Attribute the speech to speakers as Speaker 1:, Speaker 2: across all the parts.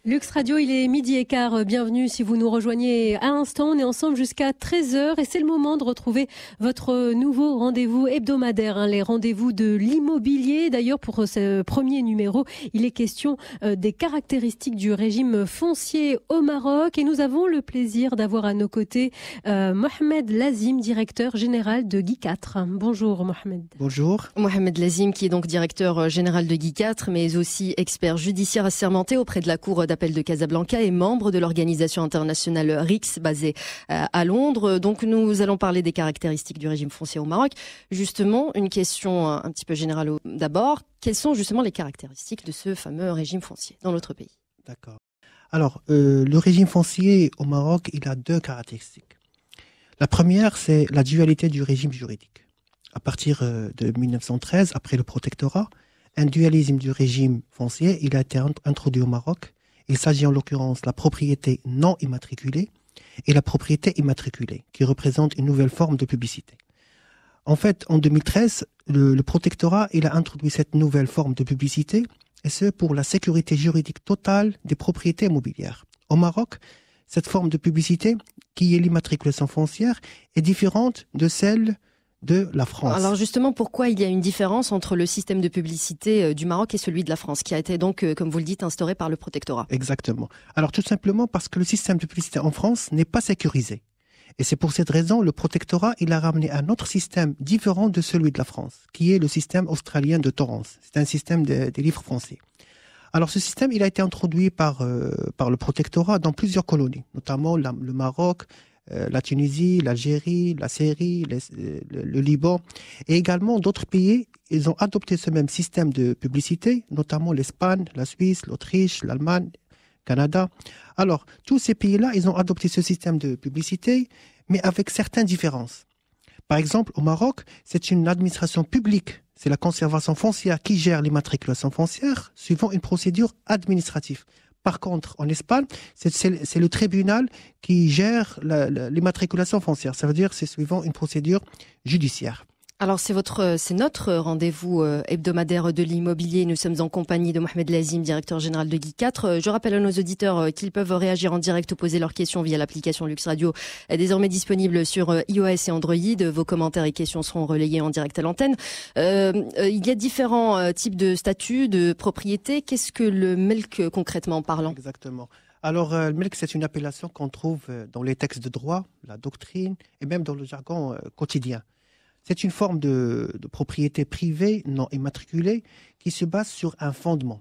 Speaker 1: Lux Radio, il est 12h15. Bienvenue si vous nous rejoignez à l'instant. On est ensemble jusqu'à 13h et c'est le moment de retrouver votre nouveau rendez-vous hebdomadaire, les rendez-vous de l'immobilier. D'ailleurs, pour ce premier numéro, il est question des caractéristiques du régime foncier au Maroc et nous avons le plaisir d'avoir à nos côtés Mohamed Lazim, directeur général de Guy 4. Bonjour Mohamed.
Speaker 2: Bonjour.
Speaker 3: Mohamed Lazim, qui est donc directeur général de Guy 4, mais aussi expert judiciaire assermenté auprès de la Cour d'appel de Casablanca et membre de l'organisation internationale RICS basée à Londres. Donc nous allons parler des caractéristiques du régime foncier au Maroc. Justement, une question un petit peu générale d'abord. Quelles sont justement les caractéristiques de ce fameux régime foncier dans notre pays?
Speaker 2: D'accord. Alors, le régime foncier au Maroc, il a deux caractéristiques. La première, c'est la dualité du régime juridique. À partir de 1913, après le protectorat, un dualisme du régime foncier, il a été introduit au Maroc. Il s'agit en l'occurrence de la propriété non immatriculée et la propriété immatriculée, qui représente une nouvelle forme de publicité. En fait, en 2013, le protectorat il a introduit cette nouvelle forme de publicité, et ce pour la sécurité juridique totale des propriétés immobilières. Au Maroc, cette forme de publicité, qui est l'immatriculation foncière, est différente de celle de la France.
Speaker 3: Alors justement, pourquoi il y a une différence entre le système de publicité du Maroc et celui de la France, qui a été donc, comme vous le dites, instauré par le protectorat?
Speaker 2: Exactement. Alors tout simplement parce que le système de publicité en France n'est pas sécurisé. Et c'est pour cette raison le protectorat il a ramené un autre système différent de celui de la France, qui est le système australien de Torrance. C'est un système des livres fonciers. Alors ce système il a été introduit par le protectorat dans plusieurs colonies, notamment le Maroc, la Tunisie, l'Algérie, la Syrie, le Liban et également d'autres pays, ils ont adopté ce même système de publicité, notamment l'Espagne, la Suisse, l'Autriche, l'Allemagne, le Canada. Alors, tous ces pays-là, ils ont adopté ce système de publicité, mais avec certaines différences. Par exemple, au Maroc, c'est une administration publique, c'est la conservation foncière qui gère l'immatriculation foncière suivant une procédure administrative. Par contre, en Espagne, c'est le tribunal qui gère l'immatriculation foncière. Ça veut dire que c'est suivant une procédure judiciaire.
Speaker 3: Alors c'est notre rendez-vous hebdomadaire de l'immobilier. Nous sommes en compagnie de Mohamed Lazim, directeur général de Guy 4. Je rappelle à nos auditeurs qu'ils peuvent réagir en direct ou poser leurs questions via l'application Lux Radio, désormais disponible sur iOS et Android. Vos commentaires et questions seront relayés en direct à l'antenne. Il y a différents types de statuts, de propriétés. Qu'est-ce que le melk concrètement parlant?
Speaker 2: Exactement. Alors, le melk, c'est une appellation qu'on trouve dans les textes de droit, la doctrine et même dans le jargon quotidien. C'est une forme de propriété privée non immatriculée qui se base sur un fondement.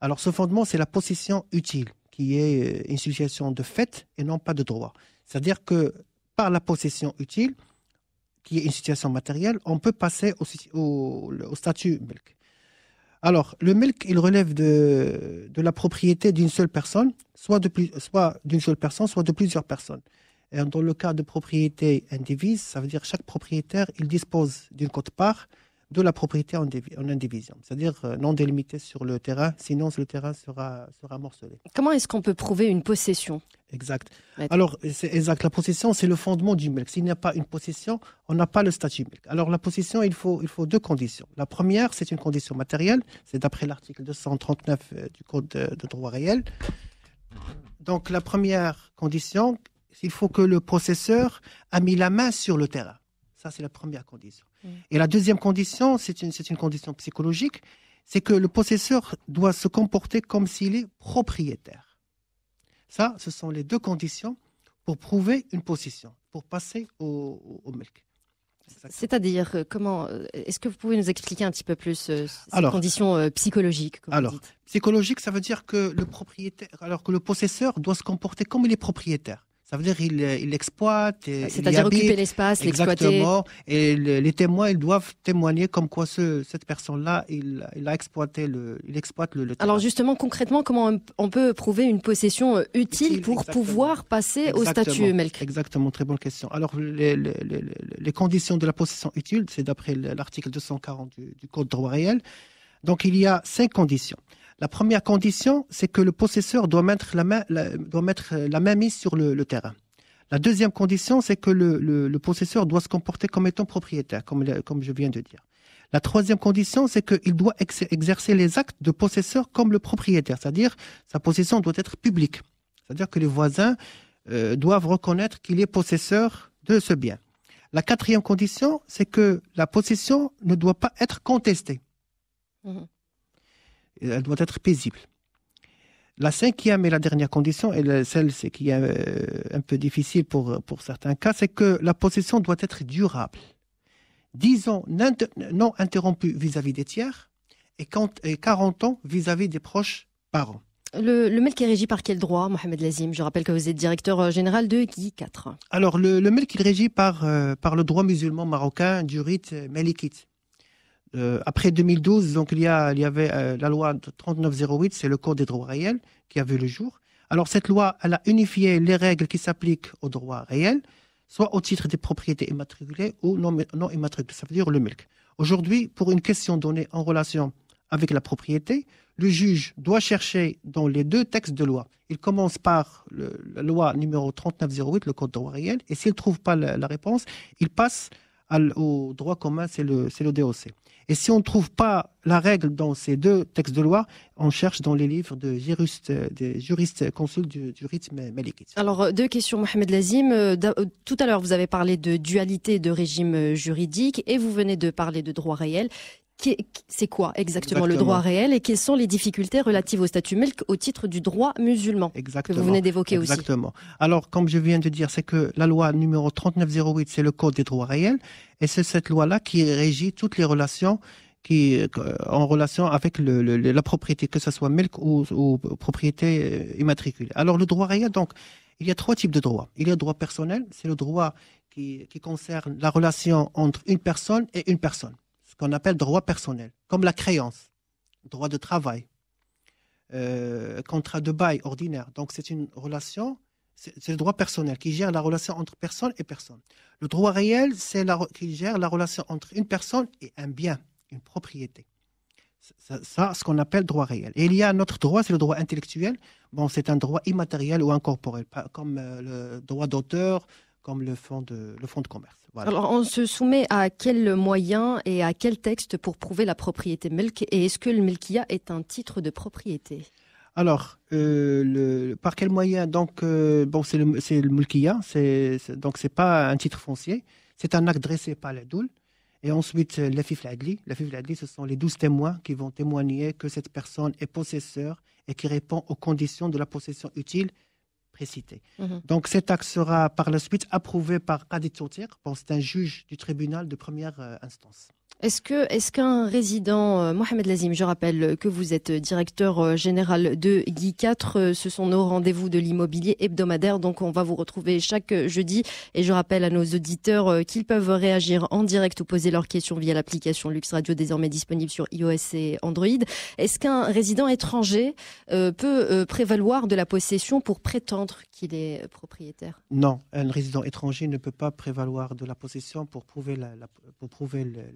Speaker 2: Alors ce fondement, c'est la possession utile, qui est une situation de fait et non pas de droit. C'est-à-dire que par la possession utile, qui est une situation matérielle, on peut passer au statut melk. Alors le melk, il relève de la propriété d'une seule personne, soit d'une seule personne, soit de plusieurs personnes. Et dans le cas de propriété indivise, ça veut dire chaque propriétaire, il dispose d'une quote-part de la propriété en indivision, c'est-à-dire non délimitée sur le terrain, sinon le terrain sera morcelé.
Speaker 3: Comment est-ce qu'on peut prouver une possession?
Speaker 2: Exact. Alors, c'est exact. La possession, c'est le fondement du melk. S'il n'y a pas une possession, on n'a pas le statut melk. Alors, la possession, il faut deux conditions. La première, c'est une condition matérielle. C'est d'après l'article 239 du Code de droit réel. Donc, la première condition, il faut que le possesseur a mis la main sur le terrain. Ça, c'est la première condition. Et la deuxième condition, c'est une condition psychologique, c'est que le possesseur doit se comporter comme s'il est propriétaire. Ça, ce sont les deux conditions pour prouver une possession, pour passer au melk.
Speaker 3: C'est-à-dire, est-ce que vous pouvez nous expliquer un petit peu plus ces conditions psychologiques, comme vous dites?
Speaker 2: Psychologique, ça veut dire que le possesseur doit se comporter comme il est propriétaire. Ça veut dire qu'il exploite.
Speaker 3: C'est-à-dire occuper l'espace, l'exploiter.
Speaker 2: Exactement. Et les témoins, ils doivent témoigner comme quoi cette personne-là, il exploite le terrain.
Speaker 3: Alors justement, concrètement, comment on peut prouver une possession utile pour pouvoir passer au statut melk?
Speaker 2: Exactement, très bonne question. Alors, les conditions de la possession utile, c'est d'après l'article 240 du Code de droit réel. Donc, il y a 5 conditions. La première condition, c'est que le possesseur doit mettre la main mise sur le terrain. La deuxième condition, c'est que le possesseur doit se comporter comme étant propriétaire, comme je viens de dire. La troisième condition, c'est qu'il doit exercer les actes de possesseur comme le propriétaire, c'est-à-dire sa possession doit être publique. C'est-à-dire que les voisins doivent reconnaître qu'il est possesseur de ce bien. La quatrième condition, c'est que la possession ne doit pas être contestée. Elle doit être paisible. La cinquième et la dernière condition, et celle qui est un peu difficile pour certains cas, c'est que la possession doit être durable. 10 ans non interrompus vis-à-vis des tiers et 40 ans vis-à-vis des proches parents.
Speaker 3: Le melk est régi par quel droit, Mohamed Lazim? Je rappelle que vous êtes directeur général de Guy 4.
Speaker 2: Alors, le melk est régi par le droit musulman marocain du rite malikite. Après 2012, donc il y avait la loi 3908, c'est le code des droits réels qui a vu le jour. Alors cette loi, elle a unifié les règles qui s'appliquent aux droits réels, soit au titre des propriétés immatriculées ou non immatriculées, ça veut dire le milk. Aujourd'hui, pour une question donnée en relation avec la propriété, le juge doit chercher dans les deux textes de loi. Il commence par la loi numéro 3908, le code des droits réels, et s'il ne trouve pas la réponse, il passe au droit commun, c'est le DOC. Et si on ne trouve pas la règle dans ces deux textes de loi, on cherche dans les livres des juristes consuls du rite malikite.
Speaker 3: Alors, deux questions, Mohamed Lazim. Tout à l'heure, vous avez parlé de dualité de régime juridique et vous venez de parler de droit réel. C'est quoi exactement le droit réel et quelles sont les difficultés relatives au statut milk au titre du droit musulman que vous venez d'évoquer aussi?
Speaker 2: Exactement. Alors, comme je viens de dire, c'est que la loi numéro 3908, c'est le code des droits réels et c'est cette loi-là qui régit toutes les relations en relation avec la propriété, que ce soit milk ou propriété immatriculée. Alors, le droit réel, donc, il y a 3 types de droits. Il y a le droit personnel, c'est le droit qui concerne la relation entre une personne et une personne. Qu'on appelle droit personnel, comme la créance, droit de travail, contrat de bail ordinaire. Donc, c'est une relation, c'est le droit personnel qui gère la relation entre personne et personne. Le droit réel, c'est qui gère la relation entre une personne et un bien, une propriété. Ça, ce qu'on appelle droit réel. Et il y a un autre droit, c'est le droit intellectuel. Bon, c'est un droit immatériel ou incorporel, comme le droit d'auteur, comme le fonds de commerce. Voilà.
Speaker 3: Alors, on se soumet à quels moyens et à quel texte pour prouver la propriété milk? Et est-ce que le milkiya est un titre de propriété?
Speaker 2: Alors, par quel moyen? Donc, c'est le milkiya. Donc, c'est pas un titre foncier. C'est un acte dressé par la doule. Et ensuite, l'afif l'adli. L'afif l'adli, ce sont les 12 témoins qui vont témoigner que cette personne est possesseur et qui répond aux conditions de la possession utile précité. Donc cet acte sera par la suite approuvé par Qadi Tawtir. Bon, c'est un juge du tribunal de première instance.
Speaker 3: Est-ce qu'un résident, Mohamed Lazim, je rappelle que vous êtes directeur général de Guy 4, ce sont nos rendez-vous de l'immobilier hebdomadaire, donc on va vous retrouver chaque jeudi et je rappelle à nos auditeurs qu'ils peuvent réagir en direct ou poser leurs questions via l'application Lux Radio désormais disponible sur iOS et Android. Est-ce qu'un résident étranger peut prévaloir de la possession pour prétendre qu'il est propriétaire?
Speaker 2: Non, un résident étranger ne peut pas prévaloir de la possession pour prouver le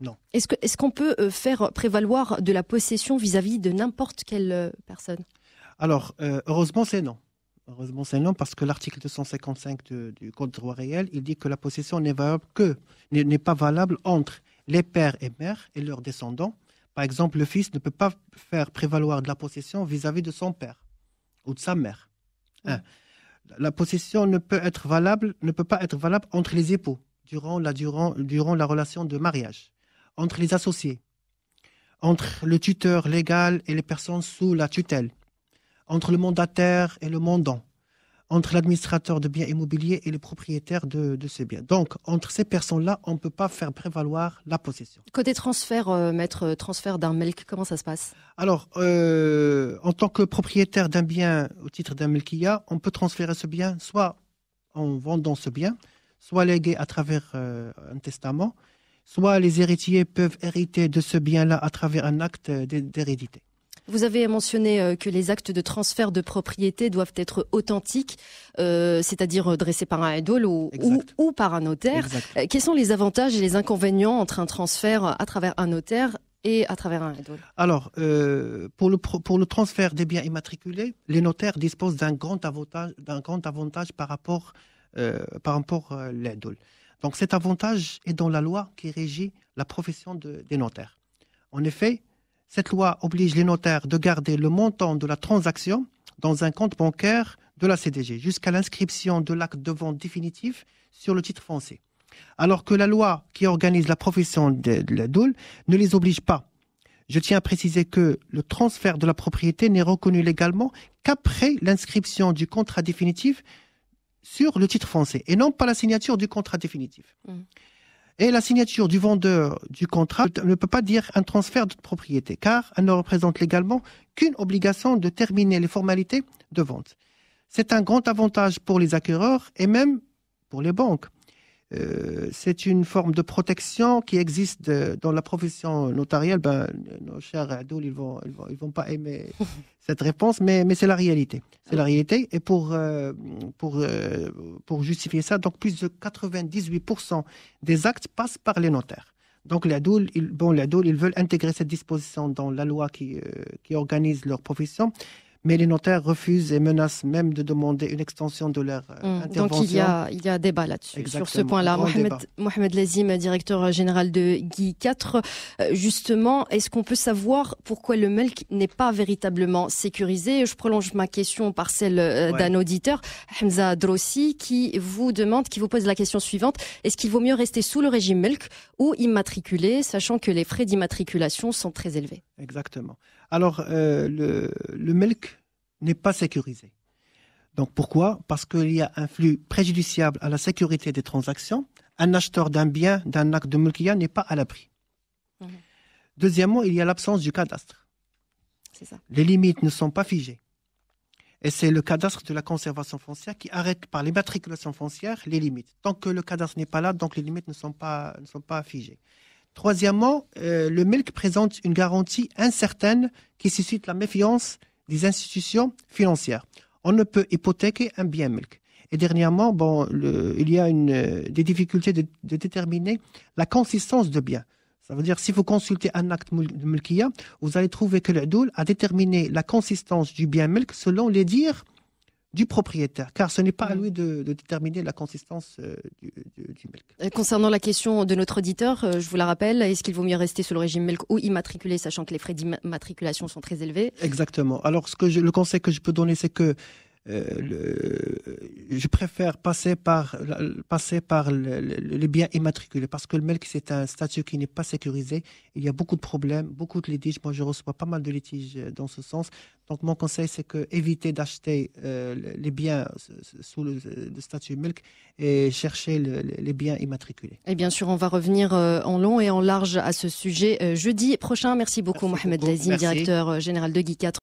Speaker 2: non.
Speaker 3: Est-ce qu'on peut faire prévaloir de la possession vis-à-vis de n'importe quelle personne?
Speaker 2: Alors, heureusement, c'est non. Heureusement, c'est non, parce que l'article 255 du Code de droit réel, il dit que la possession n'est pas valable entre les pères et mères et leurs descendants. Par exemple, le fils ne peut pas faire prévaloir de la possession vis-à-vis de son père ou de sa mère. La possession ne peut pas être valable entre les époux durant la relation de mariage, entre les associés, entre le tuteur légal et les personnes sous la tutelle, entre le mandataire et le mandant, entre l'administrateur de biens immobiliers et le propriétaire de ces biens. Donc, entre ces personnes-là, on ne peut pas faire prévaloir la possession.
Speaker 3: Côté transfert, maître, transfert d'un milk, comment ça se passe? Alors,
Speaker 2: en tant que propriétaire d'un bien au titre d'un milkiya, on peut transférer ce bien soit en vendant ce bien, soit légué à travers un testament, soit les héritiers peuvent hériter de ce bien-là à travers un acte d'hérédité.
Speaker 3: Vous avez mentionné que les actes de transfert de propriété doivent être authentiques, c'est-à-dire dressés par un idole ou par un notaire. Quels sont les avantages et les inconvénients entre un transfert à travers un notaire et à travers un idole?
Speaker 2: Alors, pour le transfert des biens immatriculés, les notaires disposent d'un grand avantage par rapport à l'idole. Donc cet avantage est dans la loi qui régit la profession des notaires. En effet, cette loi oblige les notaires de garder le montant de la transaction dans un compte bancaire de la CDG jusqu'à l'inscription de l'acte de vente définitif sur le titre foncier. Alors que la loi qui organise la profession de la doule ne les oblige pas. Je tiens à préciser que le transfert de la propriété n'est reconnu légalement qu'après l'inscription du contrat définitif sur le titre foncier et non pas la signature du contrat définitif. Et la signature du vendeur du contrat ne peut pas dire un transfert de propriété car elle ne représente légalement qu'une obligation de terminer les formalités de vente. C'est un grand avantage pour les acquéreurs et même pour les banques. C'est une forme de protection qui existe dans la profession notariale. Nos chers ados, ils vont pas aimer cette réponse, mais c'est la réalité. C'est la réalité. Et pour justifier ça, donc plus de 98% des actes passent par les notaires. Donc les ados, ils veulent intégrer cette disposition dans la loi qui organise leur profession. Mais les notaires refusent et menacent même de demander une extension de leur intervention.
Speaker 3: Donc il y a débat là-dessus, sur ce point-là. Mohamed Lazim, directeur général de Guy 4. Justement, est-ce qu'on peut savoir pourquoi le melk n'est pas véritablement sécurisé? Je prolonge ma question par celle d'un auditeur, Hamza Drossi, qui vous pose la question suivante. Est-ce qu'il vaut mieux rester sous le régime melk ou immatriculé, sachant que les frais d'immatriculation sont très élevés?
Speaker 2: Exactement. Alors, le melk n'est pas sécurisé. Donc, pourquoi? Parce qu'il y a un flux préjudiciable à la sécurité des transactions. Un acheteur d'un bien, d'un acte de mulkiya n'est pas à l'abri. Deuxièmement, il y a l'absence du cadastre.
Speaker 3: C'est ça.
Speaker 2: Les limites ne sont pas figées. Et c'est le cadastre de la conservation foncière qui arrête par l'immatriculation foncière les limites. Tant que le cadastre n'est pas là, donc les limites ne sont pas figées. Troisièmement, le melk présente une garantie incertaine qui suscite la méfiance des institutions financières. On ne peut hypothéquer un bien melk. Et dernièrement, il y a des difficultés de déterminer la consistance de bien. Ça veut dire si vous consultez un acte de mulkiya, vous allez trouver que le doul a déterminé la consistance du bien melk selon les dires du propriétaire, car ce n'est pas à lui de déterminer la consistance du melk.
Speaker 3: Concernant la question de notre auditeur, je vous la rappelle, est-ce qu'il vaut mieux rester sous le régime melk ou immatriculé, sachant que les frais d'immatriculation sont très élevés? Exactement.
Speaker 2: Alors, le conseil que je peux donner, c'est que je préfère passer par les biens immatriculés parce que le melk, c'est un statut qui n'est pas sécurisé. Il y a beaucoup de problèmes, beaucoup de litiges. Moi, je reçois pas mal de litiges dans ce sens. Donc, mon conseil, c'est éviter d'acheter les biens sous le statut melk et chercher les biens immatriculés.
Speaker 3: Et bien sûr, on va revenir en long et en large à ce sujet jeudi prochain. Merci beaucoup, Mohamed Lazim, directeur général de Guy 4.